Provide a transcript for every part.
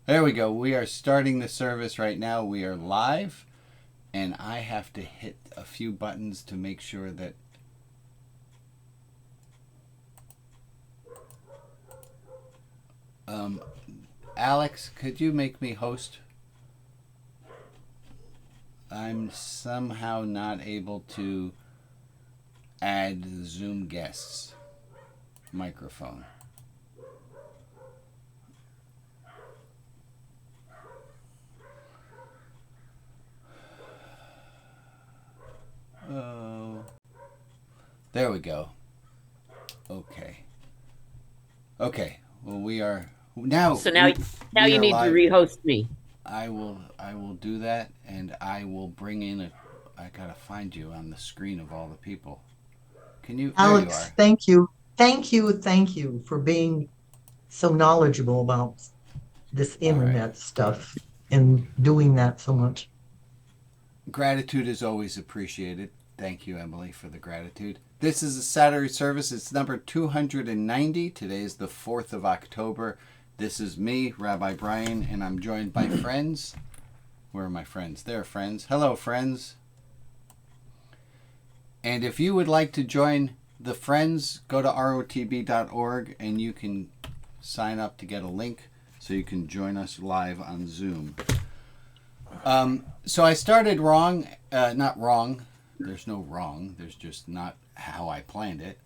There we go. We are starting the service right now. We are live, and I have to hit a few buttons to make sure that Alex, could you make me host? I'm somehow not able to add the Zoom guests microphone. Oh, there we go. Okay. Okay. Well, we are now. So now We you are need to live. rehost me. I will do that, and I will bring in a. I gotta find you on the screen of all the people. Can you? There you Alex, are. thank you. Thank you for being so knowledgeable about this All right. internet stuff and doing that so much. Gratitude is always appreciated. Thank you, Emily, for the gratitude. This is a Saturday service. It's number 290. Today is the 4th of October. This is me, Rabbi Brian, and I'm joined by friends. Where are my friends? They're friends. Hello, friends. And if you would like to join the friends, go to rotb.org and you can sign up to get a link so you can join us live on Zoom. So I started wrong. Not wrong. There's no wrong. There's just not how I planned it.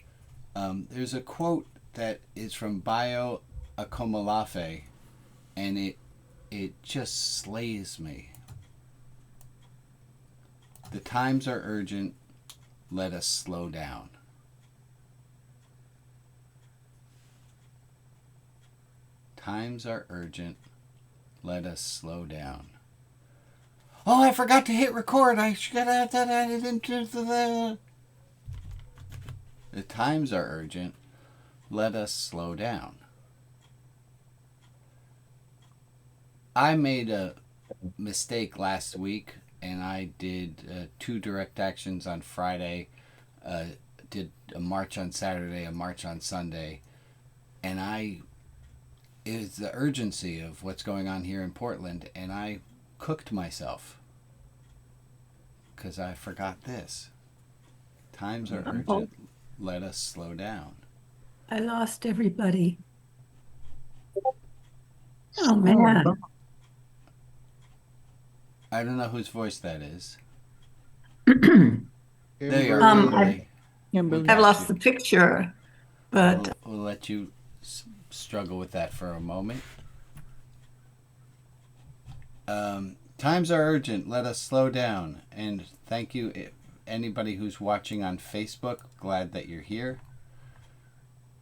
There's a quote that is from Bio Akomolafe, and it just slays me. The times are urgent. Let us slow down. Times are urgent. Let us slow down. Oh, I forgot to hit record. I didn't do the. The times are urgent. Let us slow down. I made a mistake last week, and I did 2 direct actions on Friday. Did a march on Saturday, a march on Sunday, and it was the urgency of what's going on here in Portland, and I cooked myself because I forgot this. Times are urgent. Let us slow down. I lost everybody. Oh, man. I don't know whose voice that is. I've There you are, Um, Kimberly. lost the picture, but We'll let you struggle with that for a moment. Times are urgent. Let us slow down. And thank you, anybody who's watching on Facebook. Glad that you're here.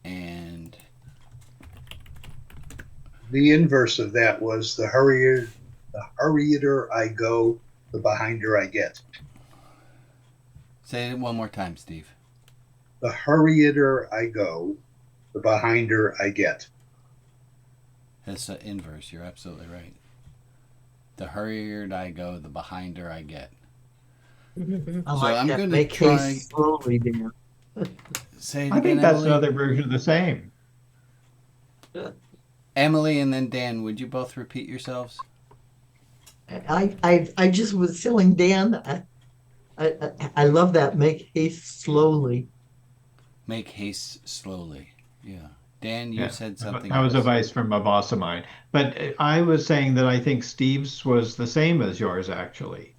And the inverse of that was the hurrier I go, the behinder I get. Say it one more time, Steve. The hurrier I go, the behinder I get. That's the inverse. You're absolutely right. The hurrier I go, the behinder I get. I So like I'm that. going to Make try. haste slowly, Dan. Say it I again, think that's Emily. another version of the same. Emily and then Dan, would you both repeat yourselves? I just was telling Dan. I love that. Make haste slowly. Make haste slowly. Yeah. Dan, you Yeah, said something that was else. advice from a boss of mine. But I was saying that I think Steve's was the same as yours, actually.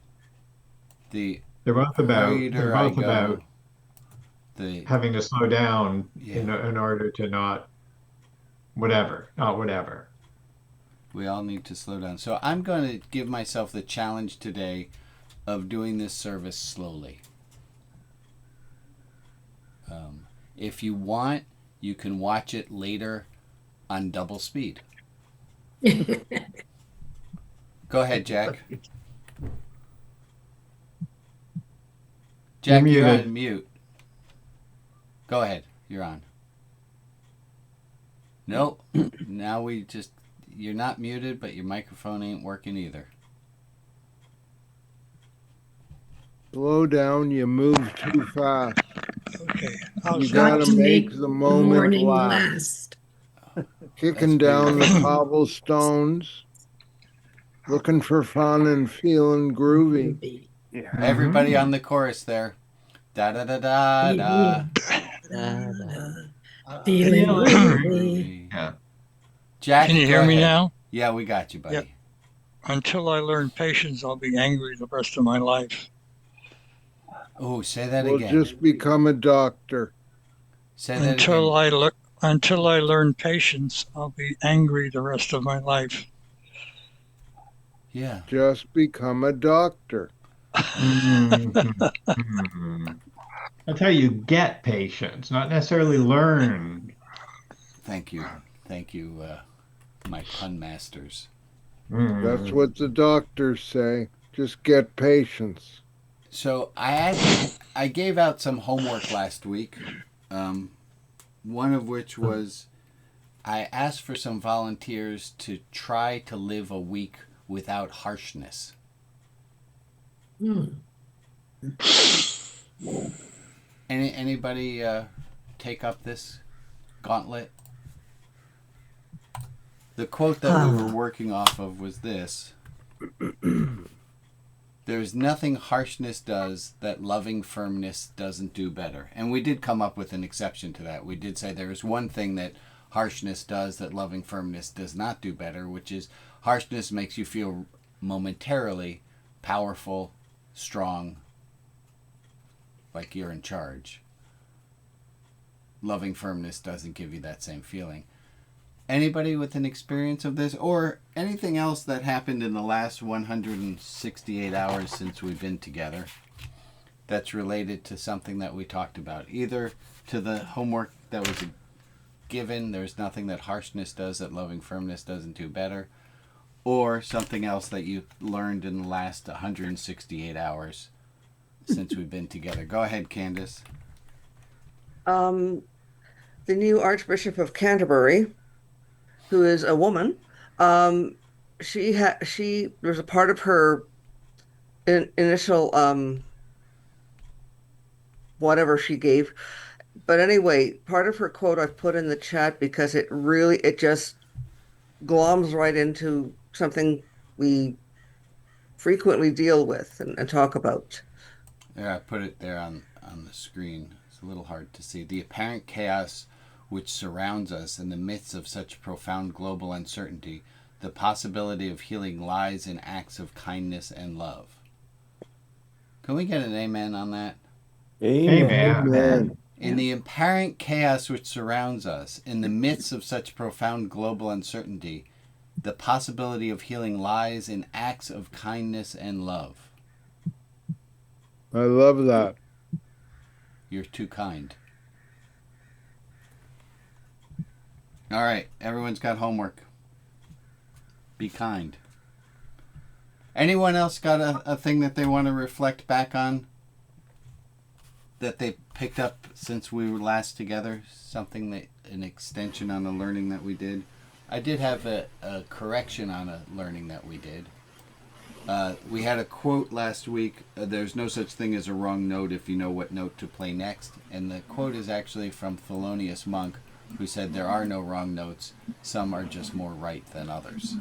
The They're both hurrier I about go, the having to slow down yeah. in order to not whatever. We all need to slow down. So I'm going to give myself the challenge today of doing this service slowly. If you want, you can watch it later on double speed. Go ahead, Jack. Jack, you're on mute. Go ahead. You're on. Nope. Now you're not muted, but your microphone ain't working either. Slow down, you move too fast. Okay. You gotta make the moment last. Kicking down the cobblestones, Looking for fun and feeling groovy. Everybody on the chorus there. Da da da da da. Feeling Groovy. Yeah. Jack, Can you go hear me ahead. now? Yeah, we got you, buddy. Yep. Until I learn patience, I'll be angry the rest of my life. Oh, say that We'll again. just become a doctor. Say that Until again. until I learn patience, I'll be angry the rest of my life. Yeah. Just become a doctor. That's how you get patience, not necessarily learn. Thank you. Thank you, my pun masters. That's what the doctors say. Just get patience. So I gave out some homework last week. One of which was I asked for some volunteers to try to live a week without harshness. Anybody take up this gauntlet? The quote that we were working off of was this. There's nothing harshness does that loving firmness doesn't do better. And we did come up with an exception to that. We did say there is one thing that harshness does that loving firmness does not do better, which is harshness makes you feel momentarily powerful, strong, like you're in charge. Loving firmness doesn't give you that same feeling. Anybody with an experience of this or anything else that happened in the last 168 hours since we've been together that's related to something that we talked about? Either to the homework that was given, there's nothing that harshness does that loving firmness doesn't do better, or something else that you learned in the last 168 hours since we've been together. Go ahead, Candace. The new Archbishop of Canterbury, who is a woman, she there's a part of her initial whatever she gave, but anyway, part of her quote I've put in the chat because it just gloms right into something we frequently deal with and talk about. There, I put it there on the screen. It's a little hard to see. The apparent chaos which surrounds us in the midst of such profound global uncertainty, the possibility of healing lies in acts of kindness and love. Can we get an amen on that? Amen. In the apparent chaos which surrounds us, in the midst of such profound global uncertainty, the possibility of healing lies in acts of kindness and love. I love that. You're too kind. All right, everyone's got homework. Be kind. Anyone else got a thing that they want to reflect back on that they picked up since we were last together? Something that an extension on the learning that we did? I did have a correction on a learning that we did. We had a quote last week, there's no such thing as a wrong note if you know what note to play next. And the quote is actually from Thelonious Monk, who said there are no wrong notes, some are just more right than others.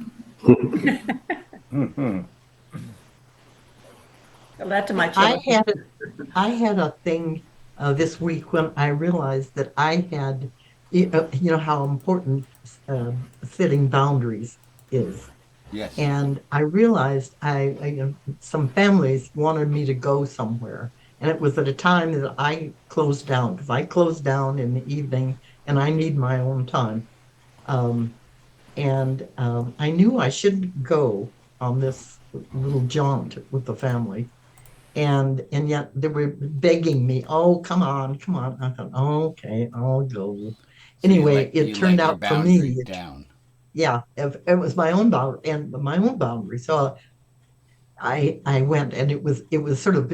Tell that to my I children. had a thing this week when I realized that I had, you know, how important setting boundaries is. Yes. And I realized some families wanted me to go somewhere. And it was at a time that I closed down because I closed down in the evening and I need my own time. I knew I shouldn't go on this little jaunt with the family. And yet they were begging me, oh, come on, come on. I thought, oh, okay, I'll go. So Anyway, it you turned let your out for boundary me, down. yeah, it was my own boundary and my own boundary. So I went, and it was sort of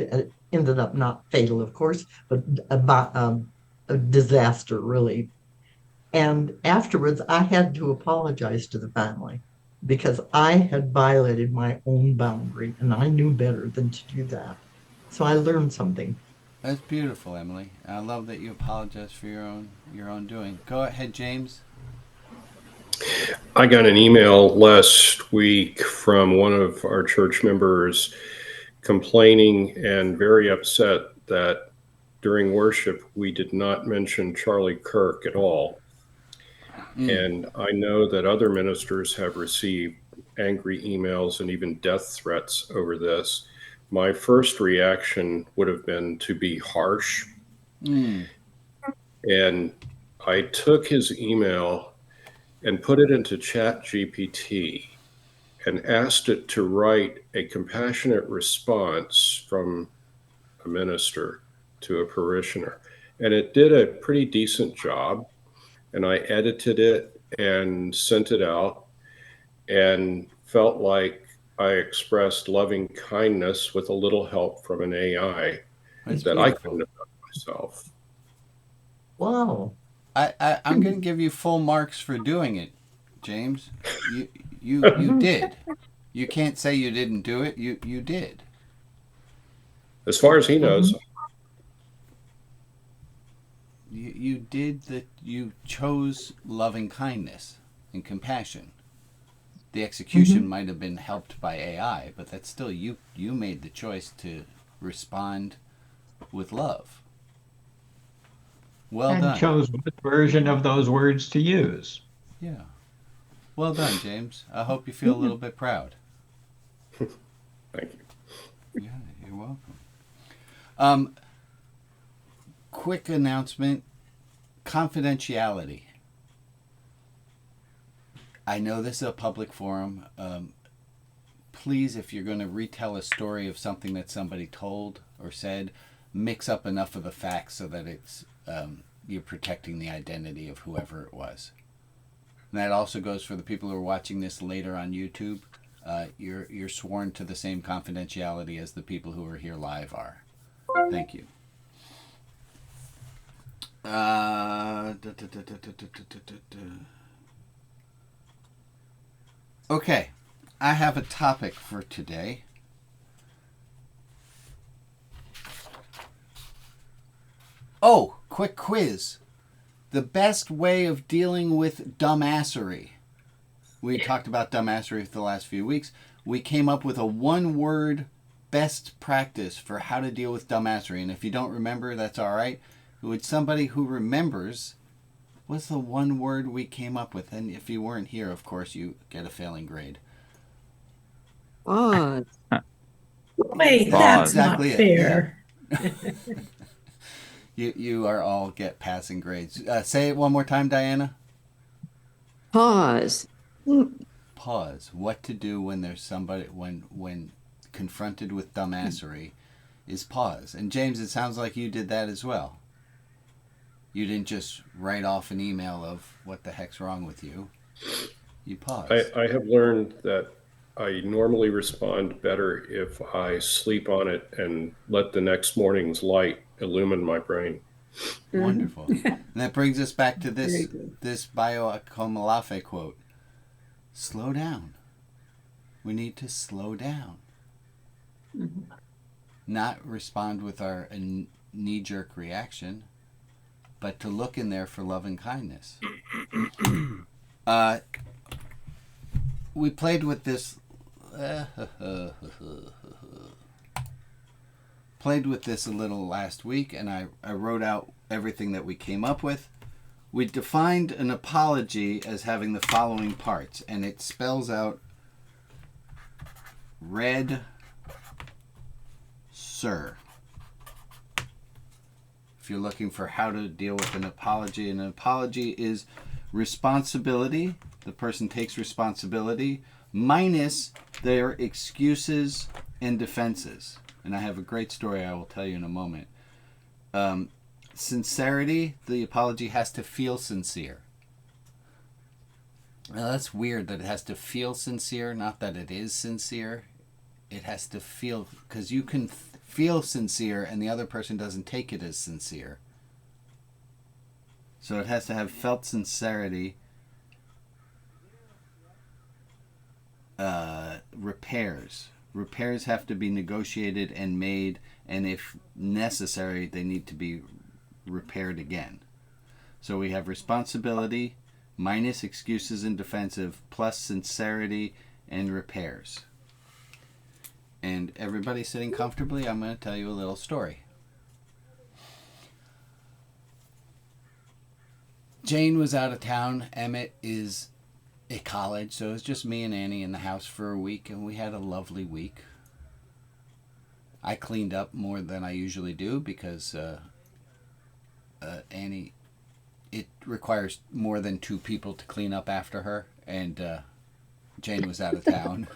ended up not fatal, of course, but about a disaster really. And afterwards, I had to apologize to the family because I had violated my own boundary, and I knew better than to do that. So I learned something. That's beautiful, Emily. I love that you apologize for your own doing. Go ahead, James. I got an email last week from one of our church members complaining and very upset that during worship we did not mention Charlie Kirk at all. And I know that other ministers have received angry emails and even death threats over this. My first reaction would have been to be harsh. And I took his email and put it into Chat GPT and asked it to write a compassionate response from a minister to a parishioner. And it did a pretty decent job. And I edited it and sent it out and felt like I expressed loving kindness with a little help from an AI That's that I beautiful. couldn't have done myself. Wow. I'm going to give you full marks for doing it, James. You did. You can't say you didn't do it. You did. As far as he knows, You did that. You chose loving kindness and compassion. The execution might have been helped by AI, but that's still you. You made the choice to respond with love. Well And done. chose what version of those words to use. Yeah. Well done, James. I hope you feel a little bit proud. thank you. Yeah, you're welcome. Quick announcement. Confidentiality. I know this is a public forum. Please, if you're going to retell a story of something that somebody told or said, mix up enough of the facts so that it's you're protecting the identity of whoever it was. And that also goes for the people who are watching this later on YouTube. You're sworn to the same confidentiality as the people who are here live are. Thank you. Okay, I have a topic for today. Oh, quick quiz. The best way of dealing with dumbassery. We talked about dumbassery for the last few weeks. We came up with a one-word best practice for how to deal with dumbassery. And if you don't remember, that's all right. Would somebody who remembers, what's the one word we came up with? And if you weren't here, of course, you get a failing grade. Pause. Wait, That's that's not exactly it. fair. You are all get passing grades. Say it one more time, Diana. Pause. Pause. What to do when there's somebody when confronted with dumbassery is pause. And James, it sounds like you did that as well. You didn't just write off an email of what the heck's wrong with you. You paused. I have learned that I normally respond better if I sleep on it and let the next morning's light illumine my brain. Wonderful. And that brings us back to this Bio Akomalafe quote. Slow down. We need to slow down. Not respond with our knee-jerk reaction, but to look in there for love and kindness. We played with this a little last week, and I wrote out everything that we came up with. We defined an apology as having the following parts, and it spells out red sir. If you're looking for how to deal with an apology is responsibility. The person takes responsibility minus their excuses and defenses. And I have a great story I will tell you in a moment. Sincerity, the apology has to feel sincere. Now that's weird that it has to feel sincere, not that it is sincere. It has to feel, because you can feel sincere and the other person doesn't take it as sincere. So it has to have felt sincerity. Repairs have to be negotiated and made, and if necessary, they need to be repaired again. So we have responsibility minus excuses and defensive, plus sincerity and repairs. And everybody sitting comfortably, I'm going to tell you a little story. Jane was out of town. Emmett is at college, so it was just me and Annie in the house for a week, and we had a lovely week. I cleaned up more than I usually do because Annie, it requires more than 2 people to clean up after her, and Jane was out of town.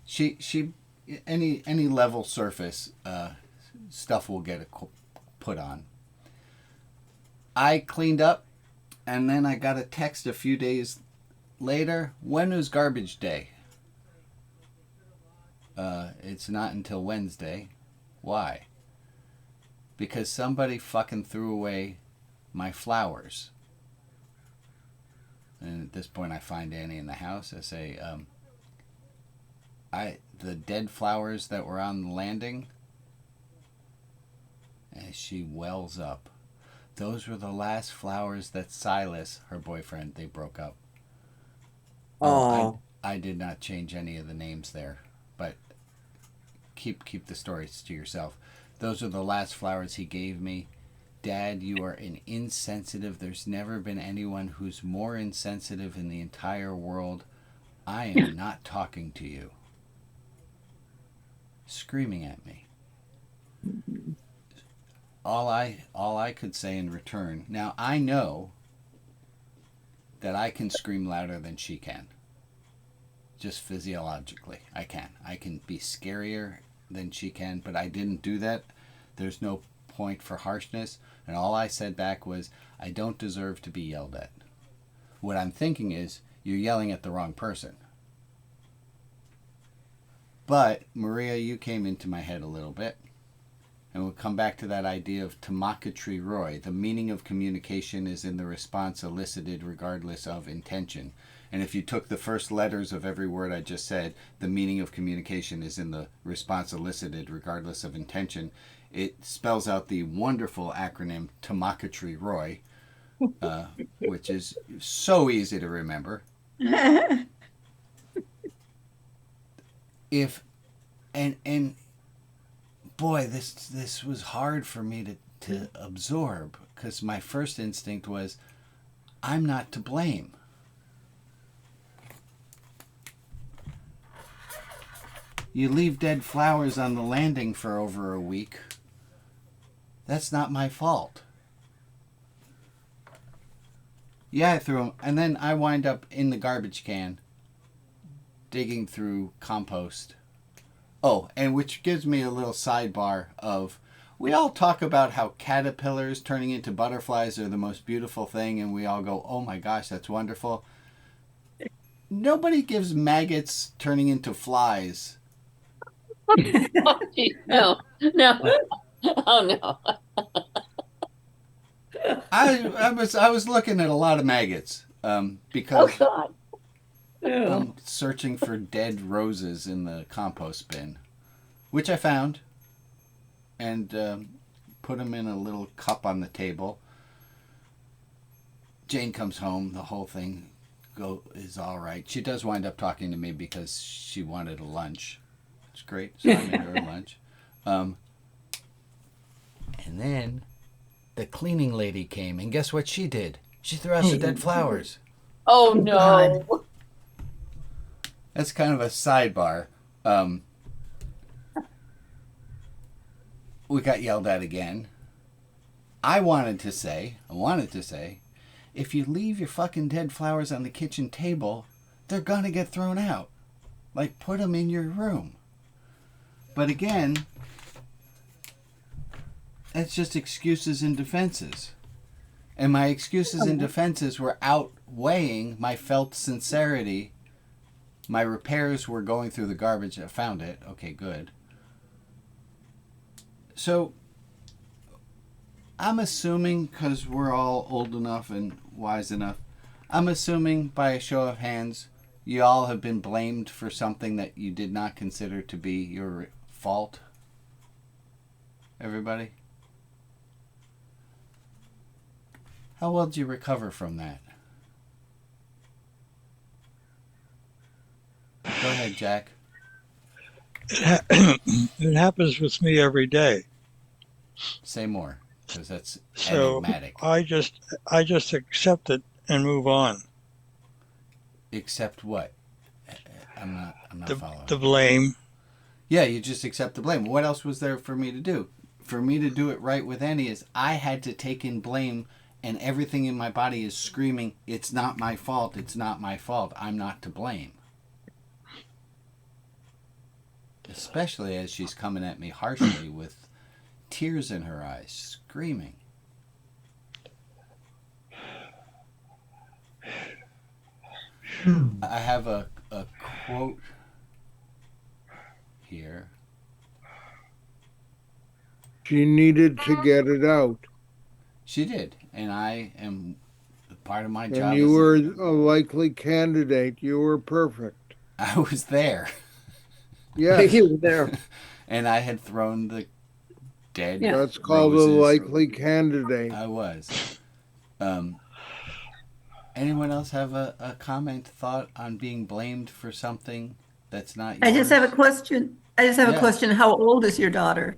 She any level surface stuff will get put on. I cleaned up, and then I got a text a few days later. When was garbage day? It's not until Wednesday. Why? Because somebody fucking threw away my flowers. And at this point I find Annie in the house. I say, the dead flowers that were on the landing. And she wells up. Those were the last flowers that Silas, her boyfriend, they broke up. Oh, I did not change any of the names there, but keep the stories to yourself. Those are the last flowers he gave me. Dad, you are an insensitive. There's never been anyone who's more insensitive in the entire world. I am not talking to you. Screaming at me. All I could say in return. Now I know that I can scream louder than she can. Just physiologically, I can. I can be scarier than she can, but I didn't do that. There's no point for harshness, and all I said back was, I don't deserve to be yelled at. What I'm thinking is, you're yelling at the wrong person. But, Maria, you came into my head a little bit, and we'll come back to that idea of Tamakatri Roy. The meaning of communication is in the response elicited regardless of intention. And if you took the first letters of every word I just said, the meaning of communication is in the response elicited regardless of intention. It spells out the wonderful acronym Tamakatri Roy, which is so easy to remember. And boy, this was hard for me to absorb, because my first instinct was, I'm not to blame. You leave dead flowers on the landing for over a week. That's not my fault. Yeah, I threw them, and then I wind up in the garbage can, digging through compost. Oh, and which gives me a little sidebar of, we all talk about how caterpillars turning into butterflies are the most beautiful thing, and we all go, oh my gosh, that's wonderful. Nobody gives maggots turning into flies. Oh, gee, no, no. Oh, no. I was looking at a lot of maggots Oh, because God. Ew. I'm searching for dead roses in the compost bin, which I found, and put them in a little cup on the table. Jane comes home. The whole thing is all right. She does wind up talking to me because she wanted a lunch. It's great. So I made her a lunch. And then the cleaning lady came, and guess what she did? She threw out the dead flowers. Oh, no. That's kind of a sidebar. We got yelled at again. I wanted to say, if you leave your fucking dead flowers on the kitchen table, they're gonna get thrown out. Like, put them in your room. But again, that's just excuses and defenses. And my excuses and defenses were outweighing my felt sincerity. My repairs were going through the garbage. I found it. Okay, good. So, I'm assuming, because we're all old enough and wise enough, I'm assuming by a show of hands, you all have been blamed for something that you did not consider to be your fault. Everybody? How well did you recover from that? Go ahead, Jack. It happens with me every day. Say more, because that's So enigmatic. I just accept it and move on. Accept what? I'm not following. The blame. Yeah, you just accept the blame. What else was there for me to do? For me to do it right with Annie is I had to take in blame, and everything in my body is screaming, it's not my fault, it's not my fault, I'm not to blame. Especially as she's coming at me harshly with tears in her eyes, screaming. I have a quote here. She needed to get it out. She did, and I am part of my And job. you were a likely candidate. You were perfect. I was there. Yes. You were there. And I had thrown the dead That's called a roses. likely candidate. I was. Anyone else have a comment, thought on being blamed for something that's not yours? I just have a question. Yeah. a question. How old is your daughter?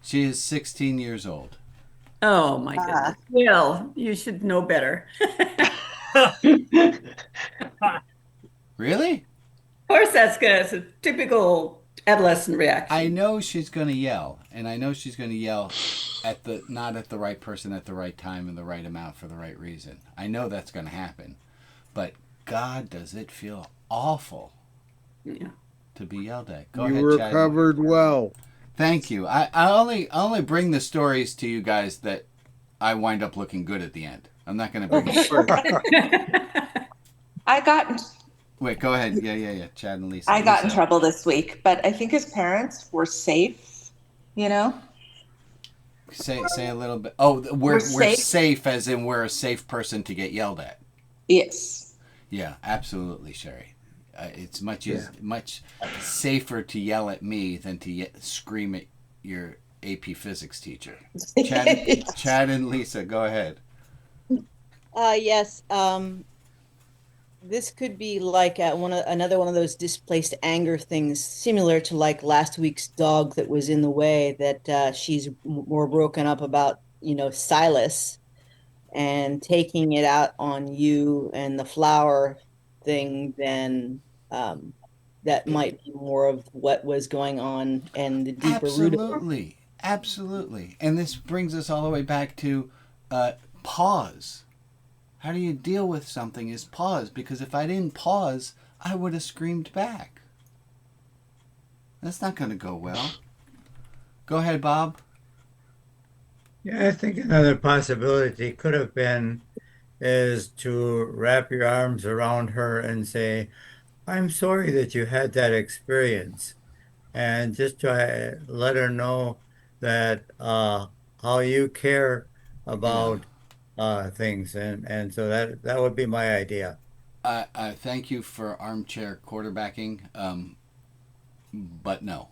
She is 16 years old. Oh my goodness. Well, you should know better. Really? Of course, that's a typical adolescent reaction. I know she's going to yell, and I know she's going to yell not at the right person at the right time and the right amount for the right reason. I know that's going to happen. But God, does it feel awful to be yelled at. Go ahead, You Chad. recovered well. Thank you. I only bring the stories to you guys that I wind up looking good at the end. I'm not going to bring it. Wait, go ahead. Yeah. Chad and Lisa. I got in trouble this week, but I think as parents, we're safe, you know? Say a little bit. Oh, we're safe as in we're a safe person to get yelled at. Yes. Yeah, absolutely, Sherry. It's much safer to yell at me than to scream at your AP physics teacher. Chad and Lisa, go ahead. Yes. This could be like another one of those displaced anger things, similar to like last week's dog that was in the way, that she's more broken up about, Silas, and taking it out on you and the flower thing, then that might be more of what was going on and the deeper root of it. Absolutely. And this brings us all the way back to pause. How do you deal with something is pause, because if I didn't pause, I would have screamed back. That's not going to go well. Go ahead, Bob. Yeah, I think another possibility could have been is to wrap your arms around her and say, I'm sorry that you had that experience. And just try let her know that how you care about things. And so that would be my idea. I thank you for armchair quarterbacking, but no.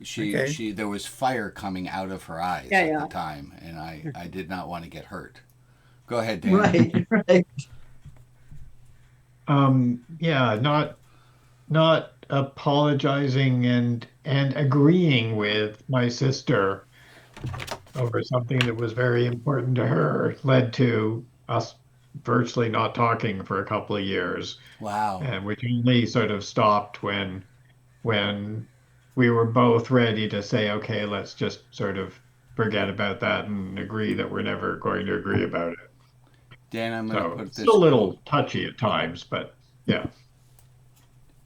She there was fire coming out of her eyes at the time, and I did not want to get hurt. Go ahead, Dan. Right. Not apologizing and agreeing with my sister over something that was very important to her led to us virtually not talking for a couple of years. Wow. And which only sort of stopped when we were both ready to say, okay, let's just sort of forget about that and agree that we're never going to agree about it. Dan, I'm going to put this. It's a little touchy at times, but yeah.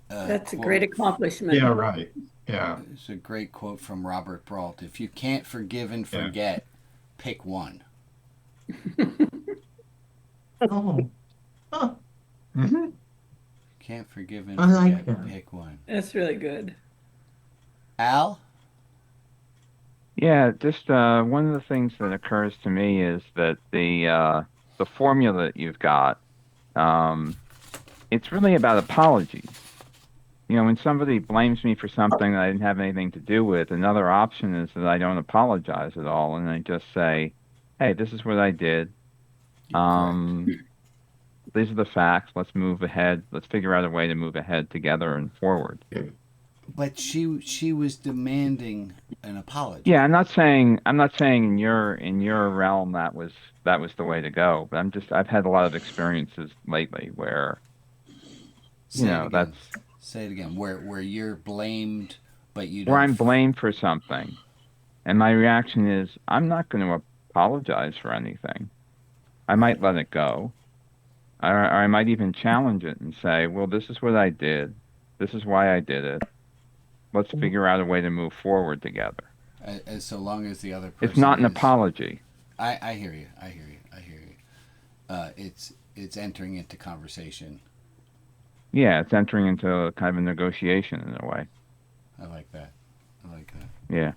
That's a great accomplishment. Yeah, right. Yeah. It's a great quote from Robert Brault. If you can't forgive and forget, pick one. Oh. Huh. Mm-hmm. Can't forgive and forget, pick one. That's really good. Al? Yeah, just one of the things that occurs to me is that the formula that you've got, it's really about apologies. When somebody blames me for something that I didn't have anything to do with, another option is that I don't apologize at all, and I just say, hey, this is what I did. these are the facts. Let's move ahead. Let's figure out a way to move ahead together and forward. But she was demanding an apology. Yeah, I'm not saying in your realm that was the way to go, but I've had a lot of experiences lately where that's Say it again. Where you're blamed, but you where don't. I'm blamed for something. And my reaction is I'm not going to apologize for anything. I might let it go. Or I might even challenge it and say, well, this is what I did. This is why I did it. Let's figure out a way to move forward together. As so long as the other person It's not an is, apology. I hear you. It's entering into conversation. Yeah, it's entering into a kind of a negotiation in a way. I like that. Yeah.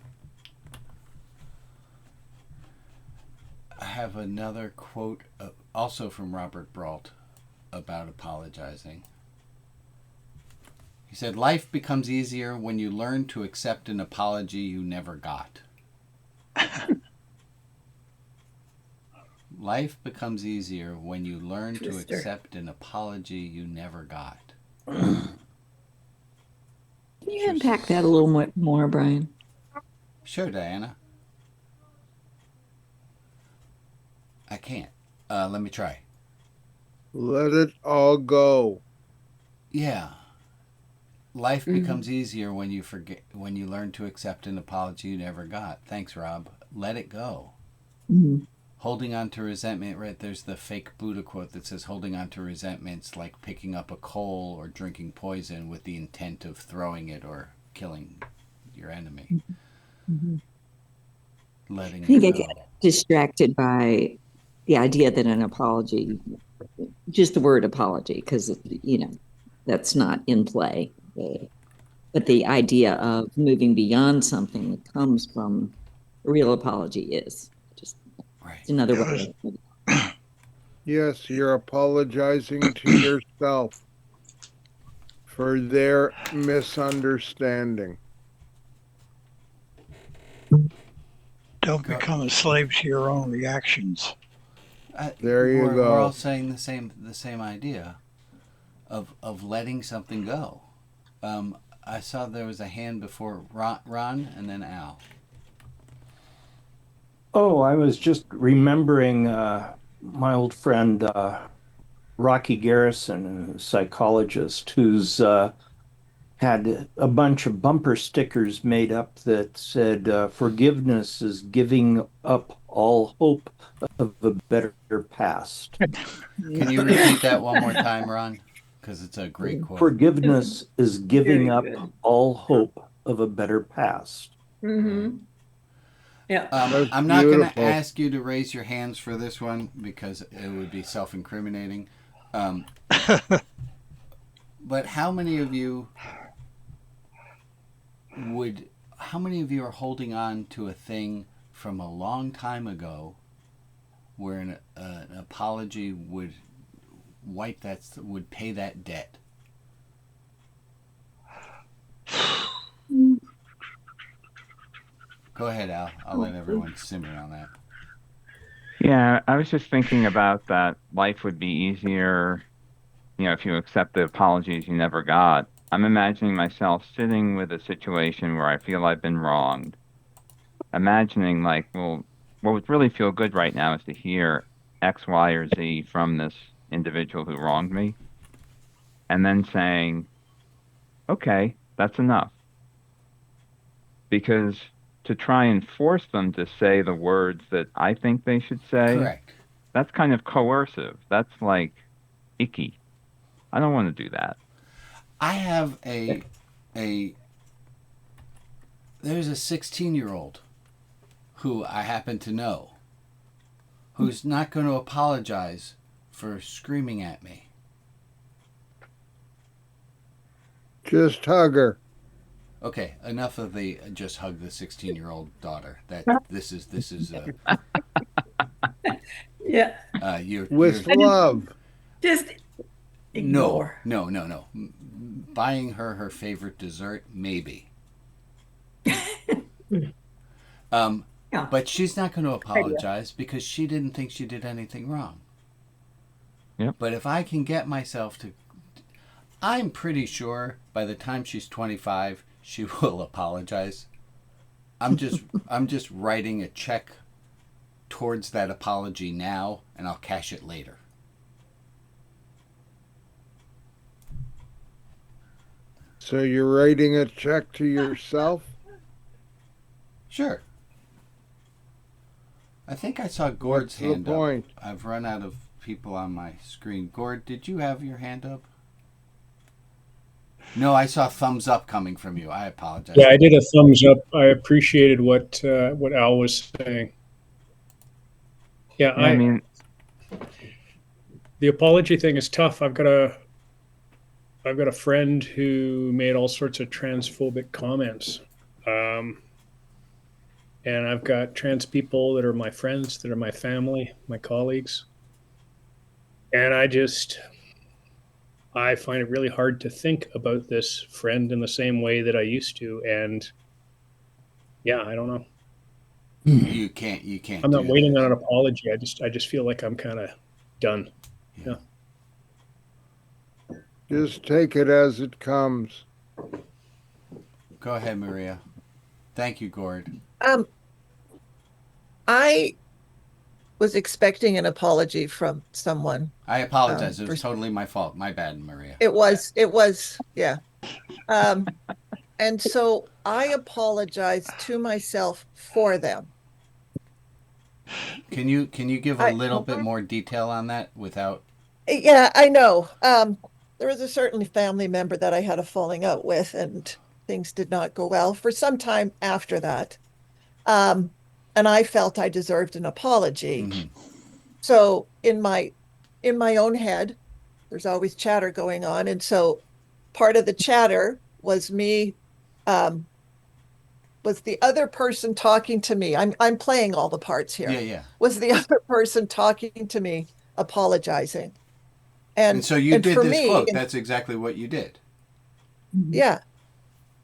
I have another quote, also from Robert Brault, about apologizing. He said, "Life becomes easier when you learn to accept an apology you never got." Life becomes easier when you learn to accept an apology you never got. Can you unpack that a little more, Brian? Sure, Diana. I can't. Let me try. Let it all go. Yeah. Life becomes easier when you learn to accept an apology you never got. Thanks, Rob. Let it go. Mm-hmm. Holding on to resentment, right? There's the fake Buddha quote that says holding on to resentment's like picking up a coal or drinking poison with the intent of throwing it or killing your enemy. Mm-hmm. Letting I think it I go. get distracted by the idea that an apology, just the word apology, because that's not in play. But the idea of moving beyond something that comes from a real apology is just it's another way. Yes, you're apologizing to yourself for their misunderstanding. Don't become a slave to your own reactions. There you go. We're all saying the same idea of letting something go. I saw there was a hand before Ron and then Al. Oh, I was just remembering my old friend Rocky Garrison, a psychologist, who's had a bunch of bumper stickers made up that said, forgiveness is giving up all hope of a better past. Can you repeat that one more time, Ron? Because it's a great quote. Forgiveness is giving up all hope of a better past. Mm-hmm. Yeah. I'm not going to ask you to raise your hands for this one because it would be self-incriminating. But how many of you are holding on to a thing from a long time ago where an apology would pay that debt? Go ahead, Al. I'll let everyone simmer on that. Yeah, I was just thinking about that life would be easier, if you accept the apologies you never got. I'm imagining myself sitting with a situation where I feel I've been wronged. Imagining like, well, what would really feel good right now is to hear X, Y, or Z from this individual who wronged me. And then saying, okay, that's enough. Because to try and force them to say the words that I think they should say, correct. That's kind of coercive. That's like icky. I don't want to do that. I have there's a 16-year-old who I happen to know who's not going to apologize for screaming at me. Just hug her. Okay, enough of the just hug the 16-year-old daughter. That this is yeah. With love. Just ignore. No. Buying her favorite dessert, maybe. But she's not going to apologize because she didn't think she did anything wrong. Yep. But if I can get myself to, I'm pretty sure by the time she's 25, she will apologize. I'm just writing a check towards that apology now, and I'll cash it later. So you're writing a check to yourself? Sure. I think I saw Gord's hand up. Point? I've run out of people on my screen. Gord, did you have your hand up? No, I saw thumbs up coming from you. I apologize. Yeah, I did a thumbs up. I appreciated what Al was saying. Yeah, I mean, the apology thing is tough. I've got a friend who made all sorts of transphobic comments. And I've got trans people that are my friends, that are my family, my colleagues. And I find it really hard to think about this friend in the same way that I used to. And yeah, I don't know. You can't. I'm not waiting on an apology. I just feel like I'm kind of done. Yeah. Just take it as it comes. Go ahead, Maria. Thank you, Gord. I was expecting an apology from someone. I apologize. It was totally my fault. My bad, Maria. It was, yeah. And so I apologize to myself for them. Can you give a little bit more detail on that without? Yeah, I know. There was a certain family member that I had a falling out with, and things did not go well for some time after that. And I felt I deserved an apology. Mm-hmm. So in my own head, there's always chatter going on. And so part of the chatter was me, was the other person talking to me. I'm playing all the parts here. Yeah. Was the other person talking to me, apologizing. And so you did this quote. And, that's exactly what you did. Yeah.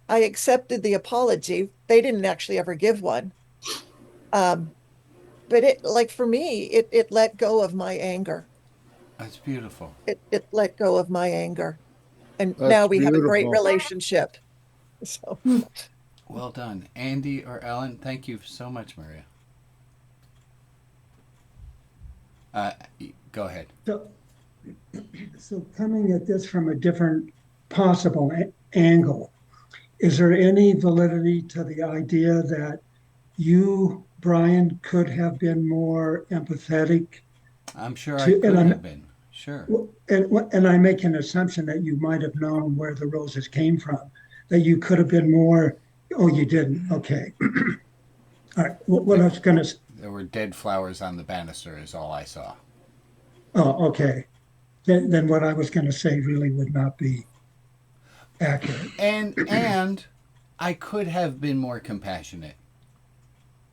I accepted the apology. They didn't actually ever give one. But it, like, for me, it let go of my anger. That's beautiful. It let go of my anger. And That's now we have a beautiful. great relationship. So well done. Andy or Ellen, thank you so much, Maria. Go ahead. So coming at this from a different possible angle, is there any validity to the idea that you, Brian, could have been more empathetic? I'm sure I could have been. Sure. And I make an assumption that you might have known where the roses came from, that you could have been more. Oh, you didn't. Okay. All right. What I was going to. There were dead flowers on the banister is all I saw. Oh, okay. Then what I was going to say really would not be accurate. And I could have been more compassionate.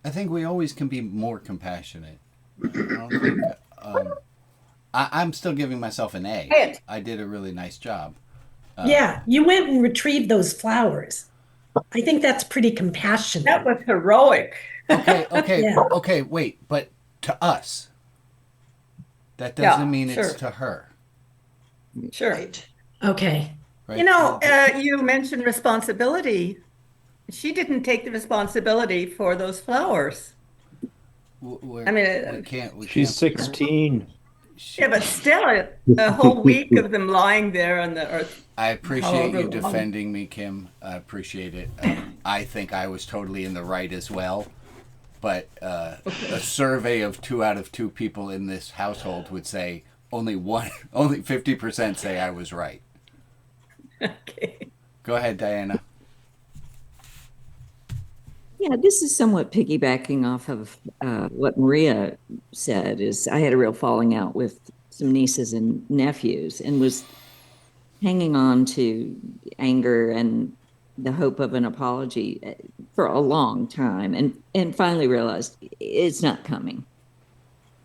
I think we always can be more compassionate. I don't think. I'm still giving myself an A. I did a really nice job. Yeah, you went and retrieved those flowers. I think that's pretty compassionate. That was heroic. Okay, Yeah. okay, wait, but to us. That doesn't mean it's to her. Sure. Right. Okay. Right? You know, you mentioned responsibility. She didn't take the responsibility for those flowers. I mean, She's 16. Yeah, but still, a whole week of them lying there on the earth. I appreciate you defending me, Kim. I appreciate it. I think I was totally in the right as well. But a survey of 2 out of 2 people in this household would say only 50% say I was right. Okay. Go ahead, Diana. Yeah, this is somewhat piggybacking off of what Maria said. Is I had a real falling out with some nieces and nephews and was hanging on to anger and the hope of an apology for a long time, and finally realized it's not coming.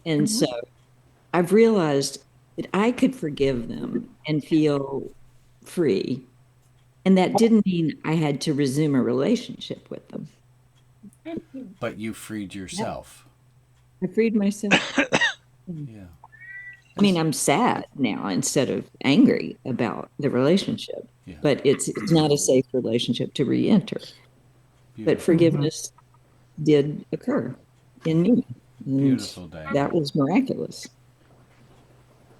And so I've realized that I could forgive them and feel free, and that didn't mean I had to resume a relationship with them. But you freed yourself. I freed myself. Yeah. I mean, I'm sad now instead of angry about the relationship, but it's not a safe relationship to re-enter. But forgiveness did occur in me. And Beautiful, Diane. that was miraculous.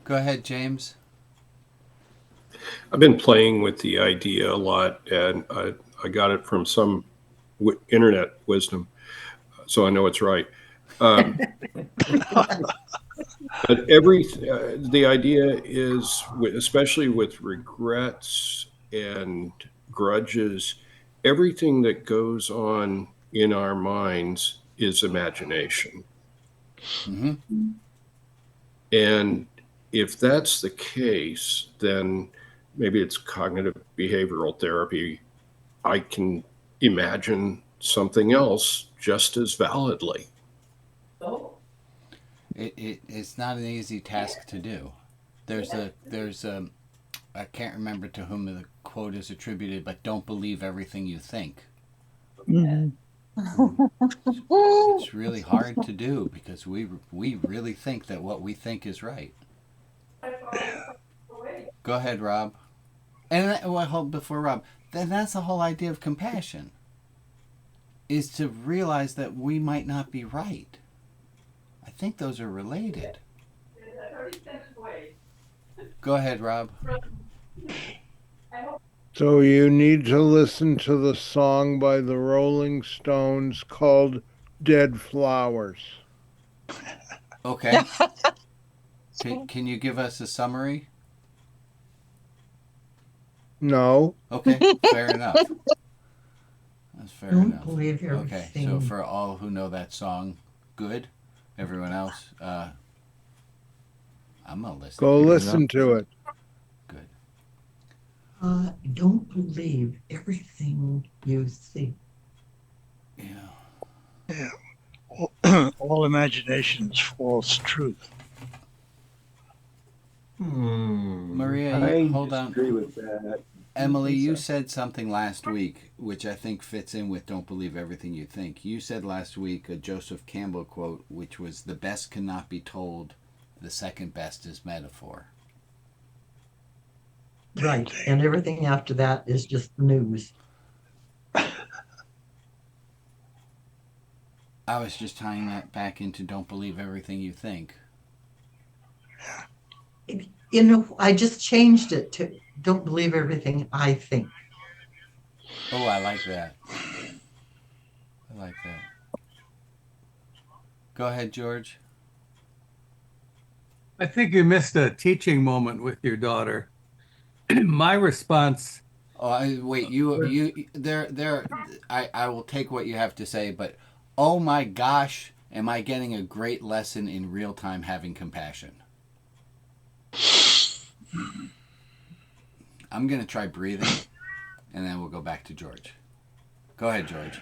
Go ahead, James. I've been playing with the idea a lot, and I got it from some internet wisdom, so I know it's right. But the idea is, especially with regrets and grudges, everything that goes on in our minds is imagination. Mm-hmm. And if that's the case, then maybe it's cognitive behavioral therapy. I can imagine something else just as validly. It's not an easy task to do. There's I can't remember to whom the quote is attributed, but don't believe everything you think. Mm-hmm. It's really hard to do because we really think that what we think is right. Go ahead, Rob. And before Rob, then that's the whole idea of compassion, is to realize that we might not be right. I think those are related. Go ahead, Rob. So you need to listen to the song by the Rolling Stones called Dead Flowers. Okay. Can you give us a summary? No. Okay, fair enough. That's fair Don't enough. believe Okay, so everything. for all who know that song, good. Everyone else, I'm gonna listen. Go listen to it. Good. Don't believe everything you see. Yeah. All imagination is false truth. Maria, hold on. Disagree with that. Emily, you said something last week, which I think fits in with "Don't believe everything you think." You said last week a Joseph Campbell quote, which was, "The best cannot be told, the second best is metaphor." Right. And everything after that is just news. I was just tying that back into "Don't believe everything you think." You know, I just changed it to don't believe everything I think. Oh, I like that. I like that. Go ahead, George. I think you missed a teaching moment with your daughter. My response. Wait. I will take what you have to say, but oh my gosh, am I getting a great lesson in real time having compassion? I'm gonna try breathing, and then we'll go back to George. Go ahead, George.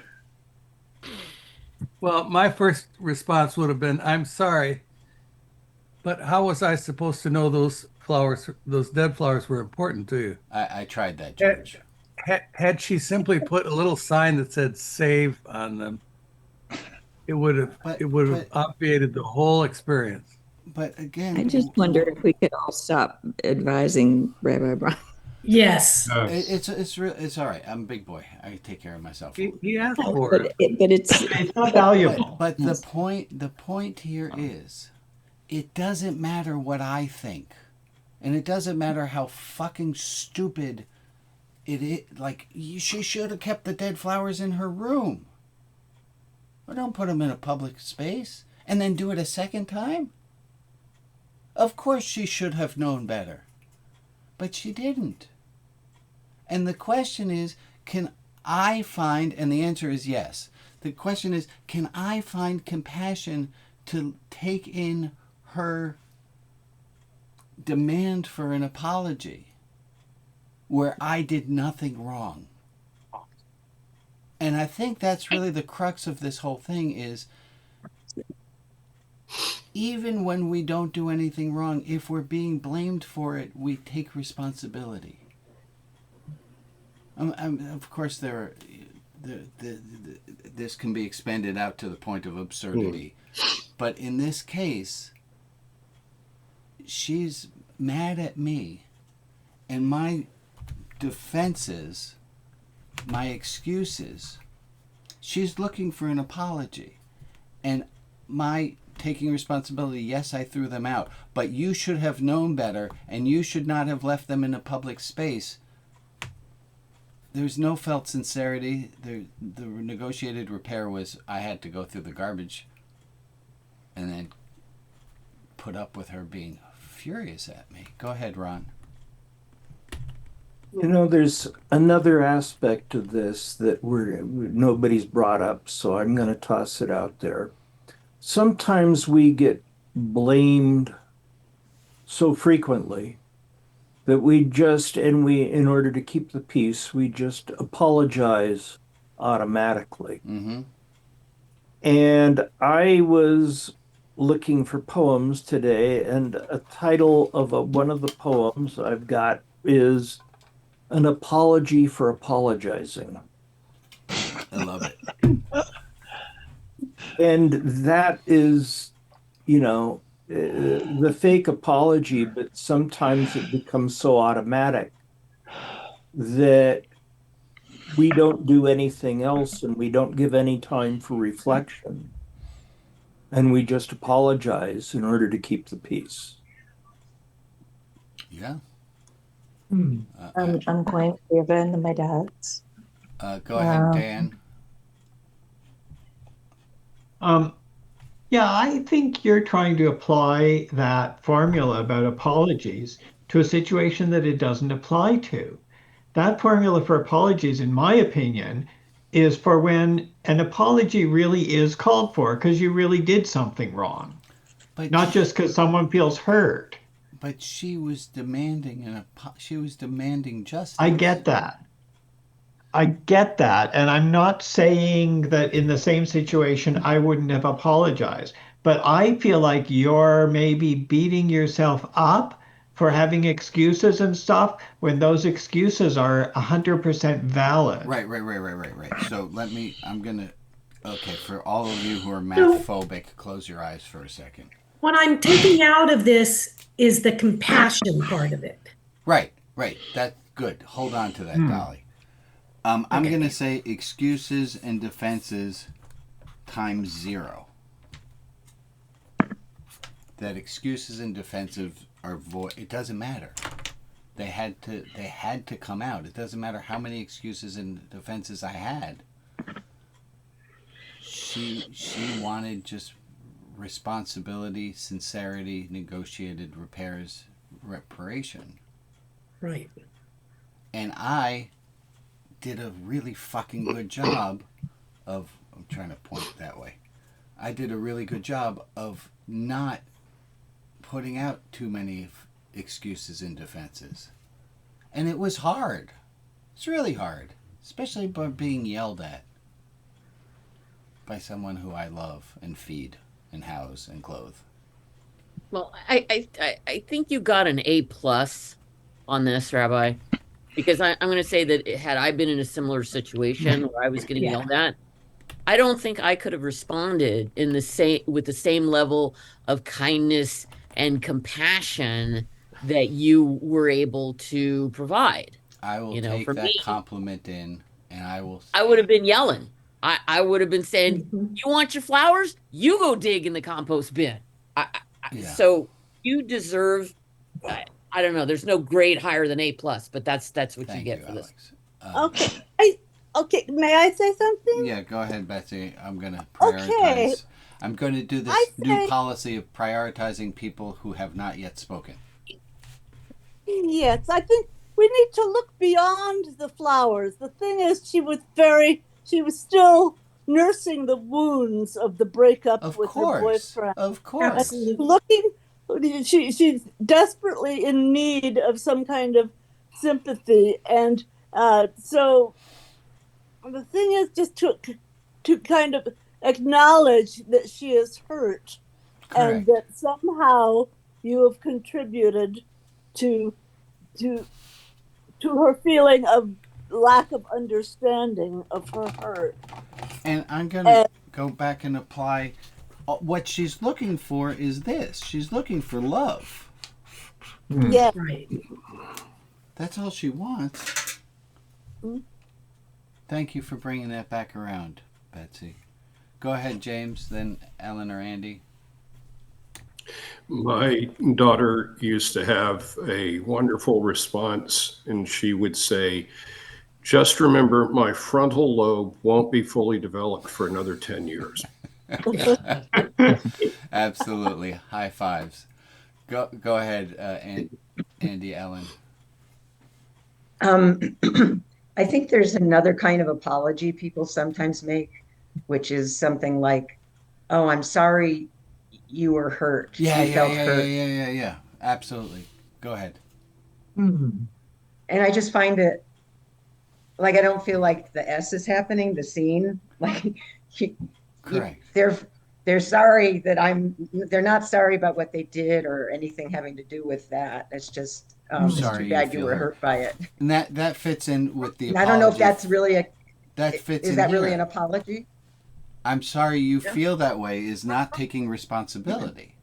Well, my first response would have been, I'm sorry, but how was I supposed to know those flowers, those dead flowers were important to you? I tried that, George. Had she simply put a little sign that said save on them, it would have obviated the whole experience. But again, I just wonder if we could all stop advising Rabbi Brian. Yes. It's all right. I'm a big boy. I take care of myself. He asked for it. But it's not valuable. But the point here is, it doesn't matter what I think, and it doesn't matter how fucking stupid it is. Like, she should have kept the dead flowers in her room. Or don't put them in a public space and then do it a second time. Of course she should have known better, but she didn't. And the question is, can I find, and the answer is yes. The question is, can I find compassion to take in her demand for an apology where I did nothing wrong? And I think that's really the crux of this whole thing is, even when we don't do anything wrong, if we're being blamed for it, we take responsibility. Of course, this can be expanded out to the point of absurdity. But in this case, she's mad at me, and my defenses, my excuses, she's looking for an apology. And my taking responsibility, yes, I threw them out, but you should have known better, and you should not have left them in a public space. There's no felt sincerity. The negotiated repair was I had to go through the garbage and then put up with her being furious at me. Go ahead, Ron. There's another aspect of this that nobody's brought up, so I'm going to toss it out there. Sometimes we get blamed so frequently that in order to keep the peace, we just apologize automatically. Mm-hmm. And I was looking for poems today, and a title of one of the poems I've got is An Apology for Apologizing. I love it. And that is, the fake apology, but sometimes it becomes so automatic that we don't do anything else and we don't give any time for reflection. And we just apologize in order to keep the peace. Yeah. I'm going to give in to my dad's. Go ahead, Dan. Yeah, I think you're trying to apply that formula about apologies to a situation that it doesn't apply to. That formula for apologies, in my opinion, is for when an apology really is called for because you really did something wrong, not just because someone feels hurt. But she was demanding justice. I get that. And I'm not saying that in the same situation I wouldn't have apologized. But I feel like you're maybe beating yourself up for having excuses and stuff when those excuses are 100% valid. Right. So okay, for all of you who are math phobic, close your eyes for a second. What I'm taking out of this is the compassion part of it. Right. That's good. Hold on to that, Dolly. I'm going to say excuses and defenses times 0. That excuses and defensive are void. It doesn't matter. They had to come out. It doesn't matter how many excuses and defenses I had. She wanted just responsibility, sincerity, negotiated reparation. Right. And I did a really fucking good job of, I'm trying to point that way. I did a really good job of not putting out too many excuses and defenses. And it was hard. It's really hard, especially by being yelled at by someone who I love and feed and house and clothe. Well, I think you got an A+ on this, Rabbi, because I'm going to say that had I been in a similar situation where I was getting yelled at, I don't think I could have responded with the same level of kindness and compassion that you were able to provide. I will take that compliment in, and I would have been yelling. I would have been saying, "You want your flowers? You go dig in the compost bin." So you deserve. I don't know. There's no grade higher than A+, but that's what you get for this. Okay. May I say something? Yeah, go ahead, Betsy. I'm going to prioritize. Okay. I'm going to do this new policy of prioritizing people who have not yet spoken. Yes, I think we need to look beyond the flowers. The thing is, she was still nursing the wounds of the breakup with her boyfriend. Of course. She's desperately in need of some kind of sympathy. And so the thing is just to kind of acknowledge that she is hurt. Correct. And that somehow you have contributed to her feeling of lack of understanding of her hurt. And I'm going to go back and apply what she's looking for is this. She's looking for love Yeah. Right. That's all she wants. Mm. Thank you for bringing that back around, Betsy. Go ahead, James, then Ellen or Andy. My daughter used to have a wonderful response, and she would say, "Just remember, my frontal lobe won't be fully developed for another 10 years." Absolutely. High fives. Go ahead, Andy, Ellen. I think there's another kind of apology people sometimes make, which is something like, "Oh, I'm sorry you were hurt. Yeah, You yeah, felt yeah, yeah, hurt." yeah, yeah, yeah. Absolutely. Go ahead. And I just find it like I don't feel like the S is happening, the scene. Like Correct. they're sorry that they're not sorry about what they did or anything having to do with that. It's just it's too bad you were hurt by it. And that fits in with the And I apology. don't know if that's really that fits is in that here. really an apology? I'm sorry you feel that way is not taking responsibility.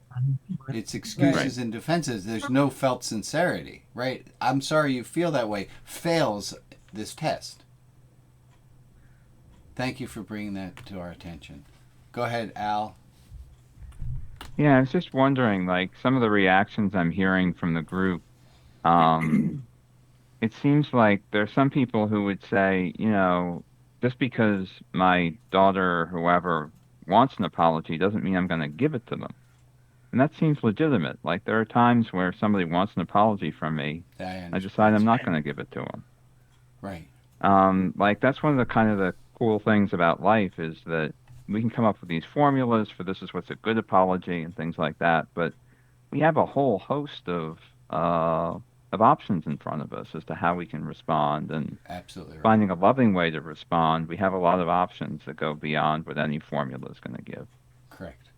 It's excuses and defenses. There's no felt sincerity, right? I'm sorry you feel that way fails this test. Thank you for bringing that to our attention. Go ahead, Al. Yeah, I was just wondering, like, some of the reactions I'm hearing from the group, it seems like there's some people who would say, just because my daughter or whoever wants an apology doesn't mean I'm going to give it to them. And that seems legitimate. Like, there are times where somebody wants an apology from me, I decide I'm not going to give it to them. Right. Like, that's one of the kind of the cool things about life is that we can come up with these formulas for this is what's a good apology and things like that, but we have a whole host of options in front of us as to how we can respond, and absolutely right. Finding a loving way to respond. We have a lot of options that go beyond what any formula is going to give. Correct.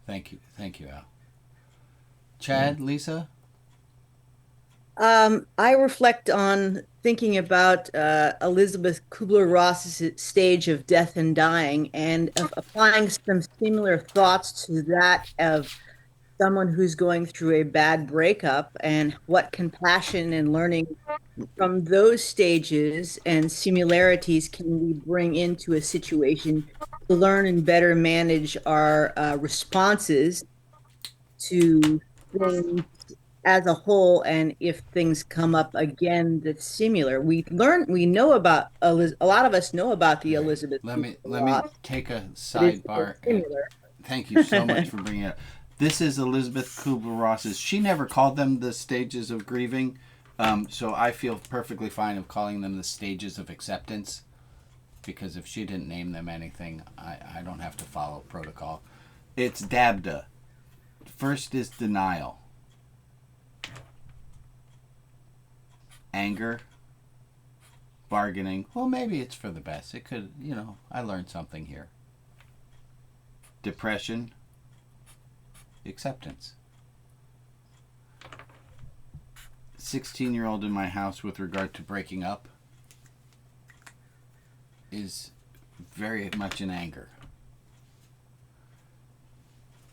Thank you, Al. Chad, Lisa. I reflect on thinking about Elizabeth Kubler-Ross's stage of death and dying, and of applying some similar thoughts to that of someone who's going through a bad breakup, and what compassion and learning from those stages and similarities can we bring into a situation to learn and better manage our responses to things as a whole, and if things come up again that's similar. We know about a lot of us know about the Elizabeth. Let me take a sidebar. Thank you so much for bringing it up. This is Elizabeth Kubler-Ross's. She never called them the stages of grieving, so I feel perfectly fine of calling them the stages of acceptance, because if she didn't name them anything, I don't have to follow protocol. It's DABDA. First is denial. Anger. Bargaining. Well, maybe it's for the best. It could, I learned something here. Depression. Acceptance. 16-year-old in my house with regard to breaking up is very much in anger.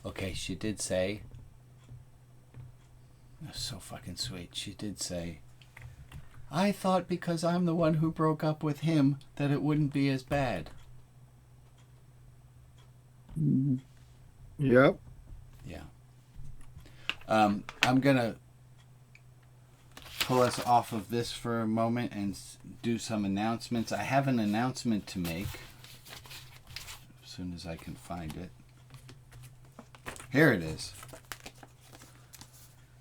Okay, she did say, so fucking sweet, she did say, I thought because I'm the one who broke up with him that it wouldn't be as bad. Yep. Yeah. I'm going to pull us off of this for a moment and do some announcements. I have an announcement to make as soon as I can find it. Here it is.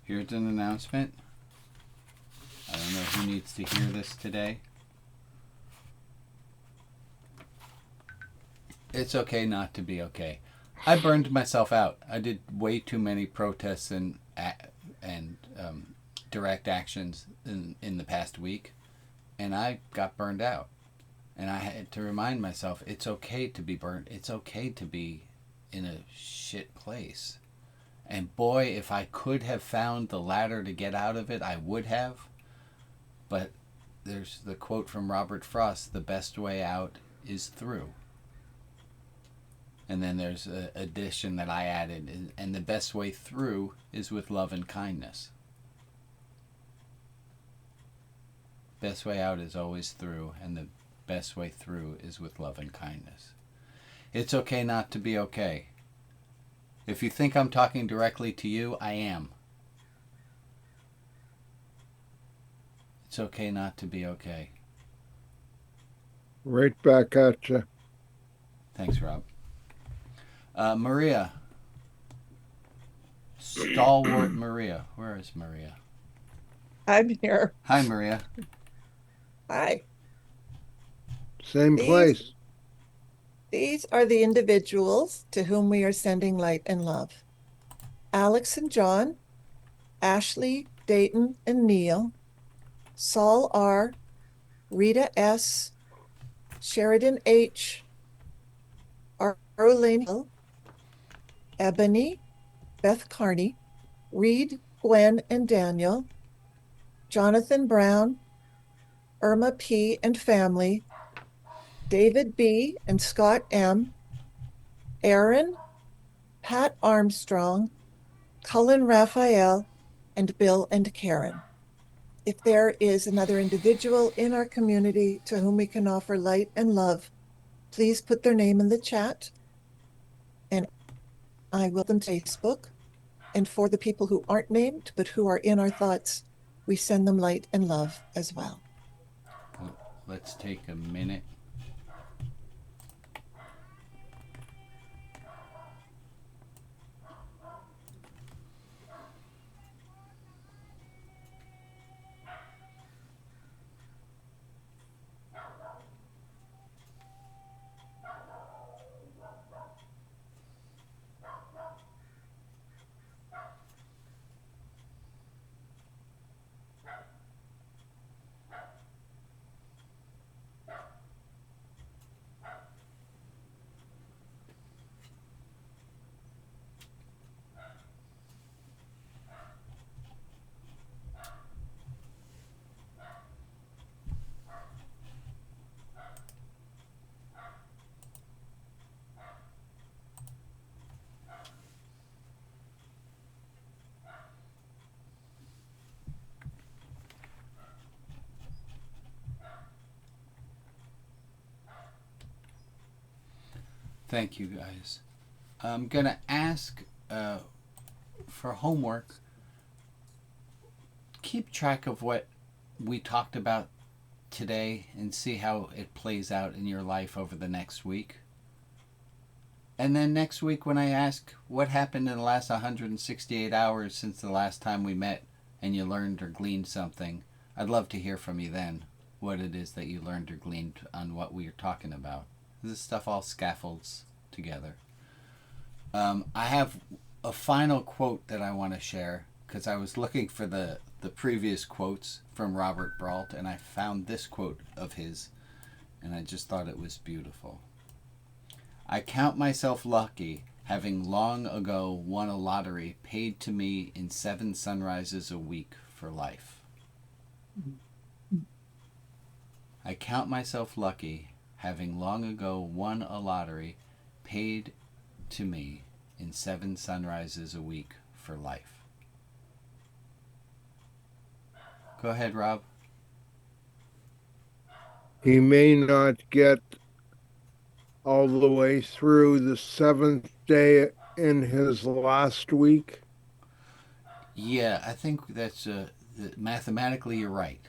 Here's an announcement. I don't know who needs to hear this today. It's okay not to be okay. I burned myself out. I did way too many protests and direct actions in the past week, and I got burned out. And I had to remind myself, it's okay to be burned. It's okay to be in a shit place. And boy, if I could have found the ladder to get out of it, I would have. But there's the quote from Robert Frost, the best way out is through. And then there's an addition that I added, and the best way through is with love and kindness. best way out is always through, and the best way through is with love and kindness. It's okay not to be okay. If you think I'm talking directly to you, I am. It's okay not to be okay. Right back at you. Thanks, Rob. Maria. Stalwart Maria. Where is Maria? I'm here. Hi, Maria. Hi. Same place. These are the individuals to whom we are sending light and love. Alex and John, Ashley, Dayton, and Neil, Saul R., Rita S., Sheridan H., Arlene Hill, Ebony, Beth Carney, Reed, Gwen, and Daniel, Jonathan Brown, Irma P. and family, David B. and Scott M., Aaron, Pat Armstrong, Cullen Raphael, and Bill and Karen. If there is another individual in our community to whom we can offer light and love, please put their name in the chat, and I will them to Facebook. And for the people who aren't named but who are in our thoughts, we send them light and love as well. Let's take a minute. Thank you, guys. I'm going to ask for homework. Keep track of what we talked about today and see how it plays out in your life over the next week. And then next week when I ask what happened in the last 168 hours since the last time we met and you learned or gleaned something, I'd love to hear from you then what it is that you learned or gleaned on what we are talking about. This stuff all scaffolds together. I have a final quote that I want to share because I was looking for the previous quotes from Robert Brault, and I found this quote of his, and I just thought it was beautiful. I count myself lucky, having long ago won a lottery paid to me in 7 sunrises a week for life. I count myself lucky, having long ago won a lottery paid to me in 7 sunrises a week for life. Go ahead, Rob. He may not get all the way through the 7th day in his last week. Yeah, I think that's mathematically you're right.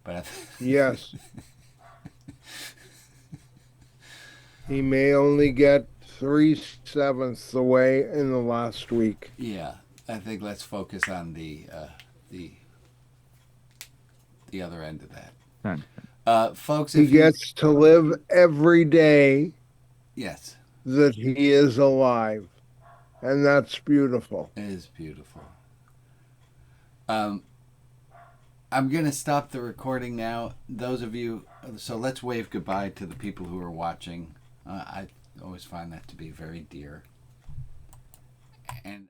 But yes. He may only get 3/7 the way in the last week. Yeah, I think let's focus on the other end of that. Folks, he gets to live every day. Yes. That he is alive, and that's beautiful. It is beautiful. I'm going to stop the recording now. Those of you, so let's wave goodbye to the people who are watching. I always find that to be very dear. And